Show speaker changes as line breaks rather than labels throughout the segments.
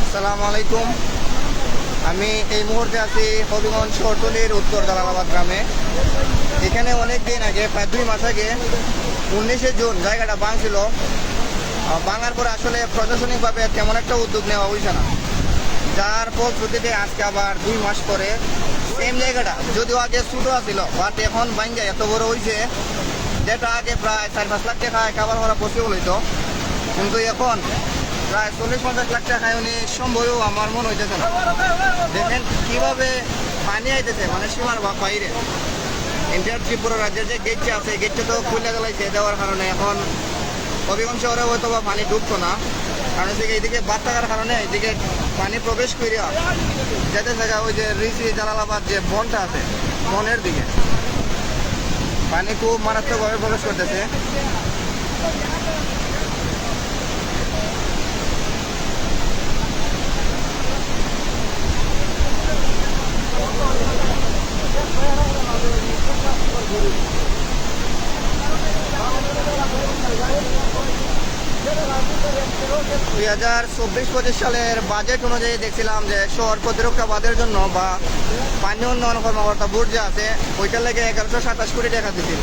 আসসালামু আলাইকুম। আমি এই মুহূর্তে আছি হবিগঞ্জ শহরতলির উত্তর জালালাবাদ গ্রামে। এখানে অনেক দিন আগে, প্রায় 2 মাস আগে 19শে জুন জায়গাটা ভাঙছিল। ভাঙার পরে আসলে প্রশাসনিকভাবে তেমন একটা উদ্যোগ নেওয়া হয়েছে না, যার ফলশ্রুতিতে আজকে আবার 2 মাস পরে সেম জায়গাটা, যদিও আগে ছোটো আছিল, বাট এখন ভাঙ্গা এত বড় হয়েছে, যেটা আগে প্রায় 4-5 লাখ টাকা কাবার করা পসিবল হইতো, কিন্তু এখন প্রায় 40-50 লাখ টাকায় উনি সম্ভবও আমার মনে হইতেছে না। দেখেন কিভাবে পানি আইতেছে, মানে সীমার বাইরে। ইন্টার ত্রিপুরা রাজ্যের যে গেটটা আছে, গেটটা তো খুলে গেলাইছে দেওয়ার কারণে এখন হবিগঞ্জ শহরে হয়তো বা পানি ঢুকতো না, কারণ হচ্ছে এইদিকে বাদ থাকার কারণে এইদিকে পানি প্রবেশ করিয়া যেতে থাকা ওই যে রিসি জালালাবাদ যে বনটা আছে, বনের দিকে পানি খুব মারাত্মকভাবে প্রবেশ করতেছে। দুই 2024-25 সালের বাজেট অনুযায়ী দেখছিলাম যে শহর প্রতিরক্ষা বাদের জন্য বা পানি উন্নয়ন কর্মকর্তা বোর্ড যে আছে, ওইটার লেগে 1127 কোটি টাকা দিছিল,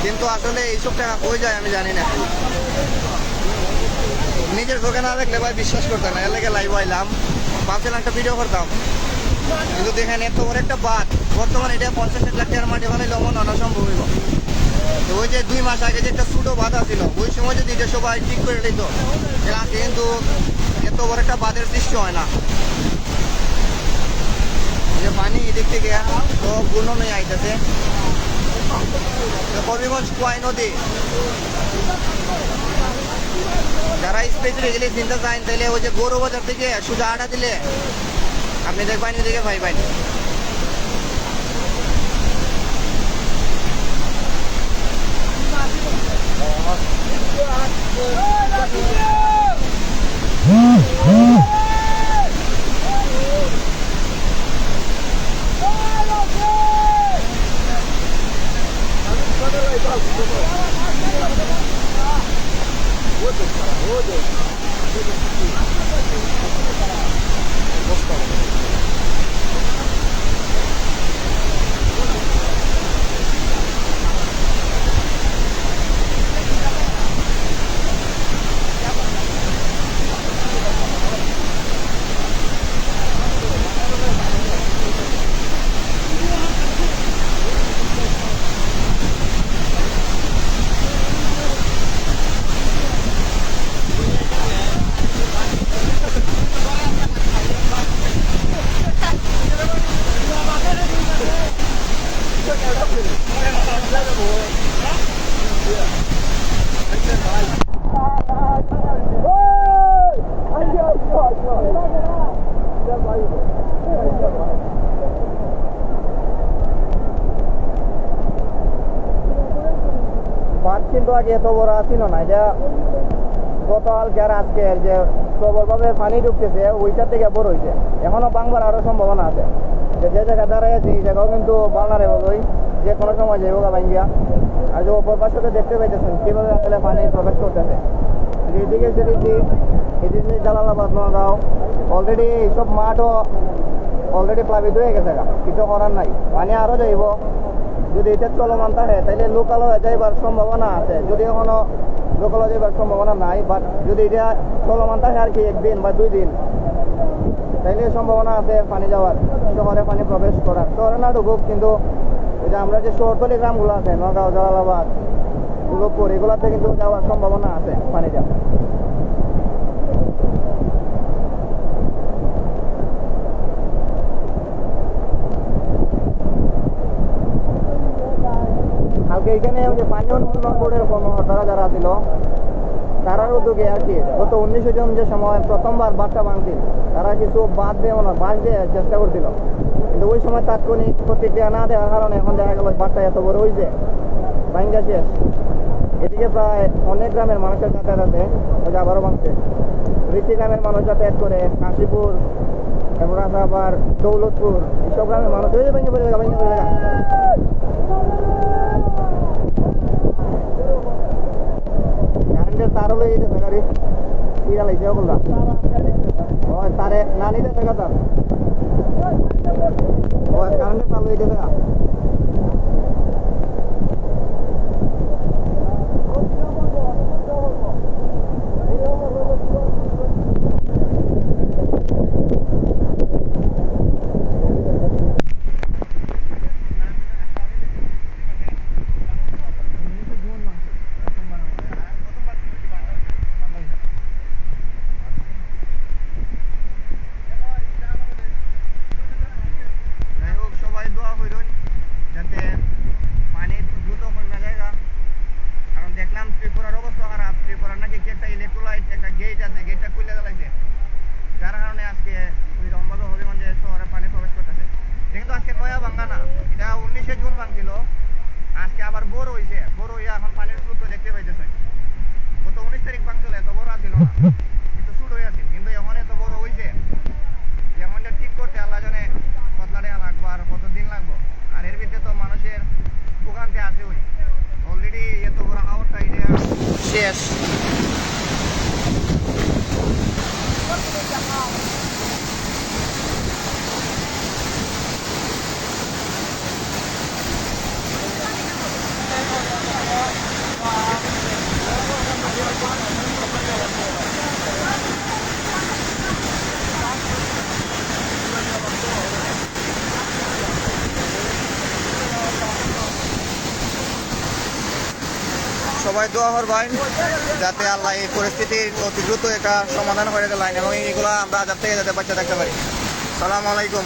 কিন্তু আসলে এইসব টাকা কই যায় আমি জানি না। নিজের চোখে না দেখলে ভাই বিশ্বাস করতাম না, এর লেগে লাইভ আইলাম, ভাবছিলাম একটা ভিডিও করতাম, কিন্তু দেখেন এত বড় একটা বাদ, বর্তমানে এটা 50 লাখ টাকার মাটি বানাইলে লমন আনা সম্ভব হইব। তো ওই যে 2 মাস আগে যে একটা ছোটো বাধা ছিল, ওই সময় যদি এটা সবাই ঠিক করে নিত, কিন্তু এত বড় একটা বাঁধের সৃষ্টি হয় না। যে পানি এদিক থেকে সব পূর্ণ নিয়ে আইতেছে। হবিগঞ্জ কুয়াই নদী, যারা স্পেশালি চিন্তা চান তাহলে ওই যে গরু বাজার থেকে সোজা আটা দিলে আপনি দেখবেন এদিকে পাইবেন। কিন্তু আগে এত বড় ছিল না, এটা গতকালকে আর আজকের যে প্রবলভাবে পানি ঢুকতেছে ওইটা থেকে বড় হয়েছে। এখনো বাংলার আরো সম্ভাবনা আছে, যে জায়গায় দাঁড়াইছে এই জায়গাও কিন্তু ভালনারেবল হই, যে কোনো সময় যাইব ভাঙ্গিয়া। আর যে অপর পাশে দেখতে পাইতেছেন কিভাবে আসলে পানি প্রবেশ করতেছে। এদিকে এদিকে জালালাবাদ নগাঁও অলরেডি এইসব মাঠও অলরেডি প্লাবিত হয়ে গেছে, কিছু করার নাই। পানি আরো যাইব, যদি এটা চলমান থাকে তাহলে লোকাল হয়ে যাইবার সম্ভাবনা আছে, যদি এখনো লোকাল হয়ে যাইবার সম্ভাবনা নাই, বাট যদি এটা চলমান থাকে আর কি 1 দিন বা 2 দিন, তাইলে সম্ভাবনা আছে পানি যাওয়ার, শহরে পানি প্রবেশ করার। শহরে না ঢুকুক, কিন্তু এটা আমরা যে শহরতলি গ্রামগুলো আছে নগাঁও, জালালাবাদ, দুর্গাপুর, এগুলোতে কিন্তু যাওয়ার সম্ভাবনা আছে পানি যাওয়া। কালকে এখানে ওই যে পানি উন্নয়ন বোর্ডের কর্মকর্তারা যারা ছিল, তারার উদ্যোগে আর কি গত 19শে জুন যে সময় প্রথমবার বাঁধটা ভাঙছিল, তারা কিছু বাঁধ দিয়ে চেষ্টা করছিল, কিন্তু ওই সময় তাৎক্ষণিক প্রতিক্রিয়া না দেওয়ার কারণে এখন দেখা গেল বাঁধটা এত বড় হয়েছে, ভাঙ্গা শেষ। এদিকে প্রায় অনেক গ্রামের মানুষের যাতায়াত আছে, ওই যে আবারও ভাঙছে। ঋষি গ্রামের মানুষ যাতায়াত করে, কাশীপুর, তারপর আছে আবার দৌলতপুর, এইসব গ্রামের মানুষ হয়ে ভেঙে পড়ে কারেন্টের তারও লেগে যেতেছে গাড়ি, কি জ্বালাইছে বললাম ও তারে না নিতে থাকা তার ও কারেন্টে চালু হয়ে গেছে যাই হোক সবাই দোয়া করুন যাতে পানি দ্রুত কমে জায়গা কারণ দেখলাম ত্রিপুরার অবস্থা খারাপ ত্রিপুরার নাকি কি একটা ইলেকট্রোলাইট একটা গেট আছে গেটটা খুলে দেওয়া যার কারণে আজকে ওই রংবাদ হবিগঞ্জে শহরে পানি প্রবেশ করতেছে এটা কিন্তু আজকে নয়া ভাঙ্গা না এটা 19শে জুন ভাঙছিল আজকে আবার বড় হয়েছে বড় হইয়া এখন পানির স্রোত দেখতে পাইতেছে গত 19 তারিখ ভাঙছিল এত বড় ছিল না একটু ছোট হয়ে আছে কিন্তু এখন এত বড় হয়েছে যেমনটা ঠিক করতে আল্লাহ জানে কতলা টাকা লাগবো আর কতদিন লাগবো আর এর ভিতরে তো মানুষের ভোগান্তি আছে ওই অলরেডি এত বড় হাওয়াটা এটা শেষ সবাই দোয়া করবেন যাতে আল্লাহ এই পরিস্থিতির অতি দ্রুত একটা সমাধান করে দেয় এবং এগুলো আমরা আজাব থেকে যাতে বাচ্চা থাকতে পারি। সালামু আলাইকুম।